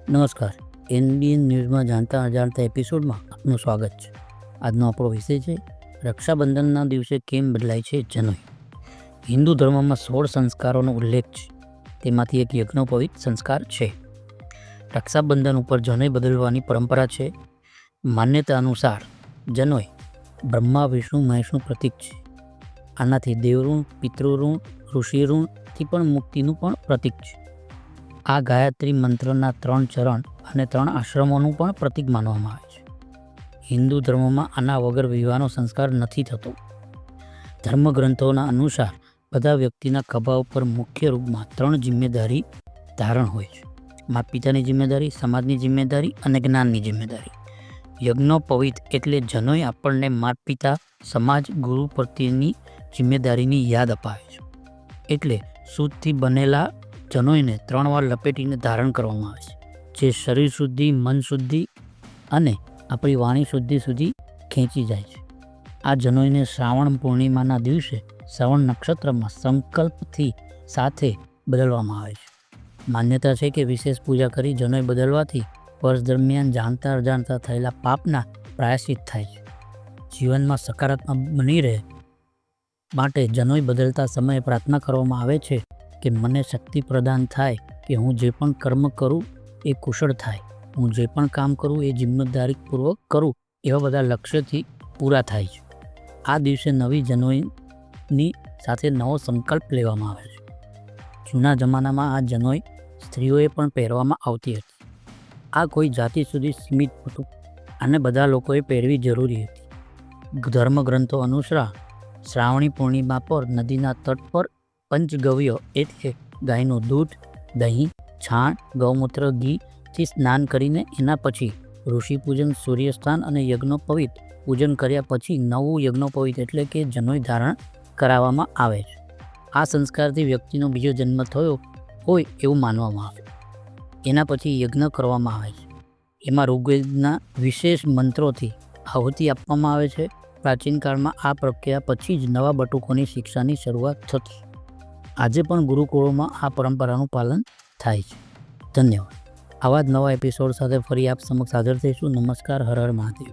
નમસ્કાર. એનબીએન ન્યૂઝમાં જાણતા અજાણતા એપિસોડમાં આપનું સ્વાગત છે. આજનો આપણો વિષય છે રક્ષાબંધનના દિવસે કેમ બદલાય છે જનોઈ. હિન્દુ ધર્મમાં 16 સંસ્કારોનો ઉલ્લેખ છે. તેમાંથી એક યજ્ઞોપવિત સંસ્કાર છે. રક્ષાબંધન ઉપર જનોઈ બદલવાની પરંપરા છે. માન્યતા અનુસાર જનોઈ બ્રહ્મા વિષ્ણુ મહેશનું પ્રતીક છે. આનાથી દેવઋણ, પિતૃઋણ, ઋષિઋણથી પણ મુક્તિનું પણ પ્રતીક છે. આ ગાયત્રી મંત્રના 3 ચરણ અને 3 આશ્રમોનું પણ પ્રતીક માનવામાં આવે છે. હિન્દુ ધર્મમાં આના વગર વિવાહનો સંસ્કાર નથી થતો. ધર્મગ્રંથોના અનુસાર બધા વ્યક્તિના ખભા ઉપર મુખ્ય રૂપમાં 3 જિમ્મેદારી ધારણ હોય છે: માતા પિતાની જિમ્મેદારી, સમાજની જિમ્મેદારી અને જ્ઞાનની જિમ્મેદારી. યજ્ઞોપવિત એટલે જનોઈ આપણને માતા પિતા, સમાજ, ગુરુ પ્રત્યેની જિમ્મેદારીની યાદ અપાવે છે. એટલે સૂતથી બનેલા જનોઈને 3 વાર લપેટીને ધારણ કરવામાં આવે છે, જે શરીર શુદ્ધિ, મન શુદ્ધિ અને આપણી વાણી શુદ્ધિ સુધી ખેંચી જાય છે. આ જનોઈને શ્રાવણ પૂર્ણિમાના દિવસે શ્રવણ નક્ષત્રમાં સંકલ્પથી સાથે બદલવામાં આવે છે. માન્યતા છે કે વિશેષ પૂજા કરી જનોઈ બદલવાથી વર્ષ દરમિયાન જાણતા અજાણતા થયેલા પાપના પ્રાયશ્ચિત થાય છે. જીવનમાં સકારાત્મક બની રહે માટે જનોઈ બદલતા સમયે પ્રાર્થના કરવામાં આવે છે કે મને શક્તિ પ્રદાન થાય કે હું જે પણ કર્મ કરું એ કુશળ થાય, હું જે પણ કામ કરું એ જિમ્મેદારીપૂર્વક કરું, એવા બધા લક્ષ્યથી પૂરા થાય છે. આ દિવસે નવી જનોઈની સાથે નવો સંકલ્પ લેવામાં આવે છે. જૂના જમાનામાં આ જનોઈ સ્ત્રીઓએ પણ પહેરવામાં આવતી હતી. આ કોઈ જાતિ સુધી સીમિત હતું. આને બધા લોકોએ પહેરવી જરૂરી હતી. ધર્મગ્રંથો અનુસાર શ્રાવણી પૂર્ણિમા પર નદીના તટ પર પંચગવ્ય એટલે ગાયનું દૂધ, દહીં, છાણ, ગૌમૂત્ર, ઘીથી સ્નાન કરીને એના પછી ઋષિપૂજન, સૂર્યસ્નાન અને યજ્ઞોપવિત પૂજન કર્યા પછી નવું યજ્ઞોપવિત એટલે કે જનોઈ ધારણ કરાવવામાં આવે છે. આ સંસ્કારથી વ્યક્તિનો બીજો જન્મ થયો હોય એવું માનવામાં આવે. એના પછી યજ્ઞ કરવામાં આવે છે. એમાં ઋગ્વેદના વિશેષ મંત્રોથી આહુતિ આપવામાં આવે છે. પ્રાચીન કાળમાં આ પ્રક્રિયા પછી જ નવા બટુકોની શિક્ષાની શરૂઆત થતી. આજે પણ ગુરુકુળોમાં આ પરંપરાનું પાલન થાય છે. ધન્યવાદ. આવા જ નવા એપિસોડ સાથે ફરી આપ સમક્ષ હાજર થઈશું. નમસ્કાર. હર હર મહાદેવ.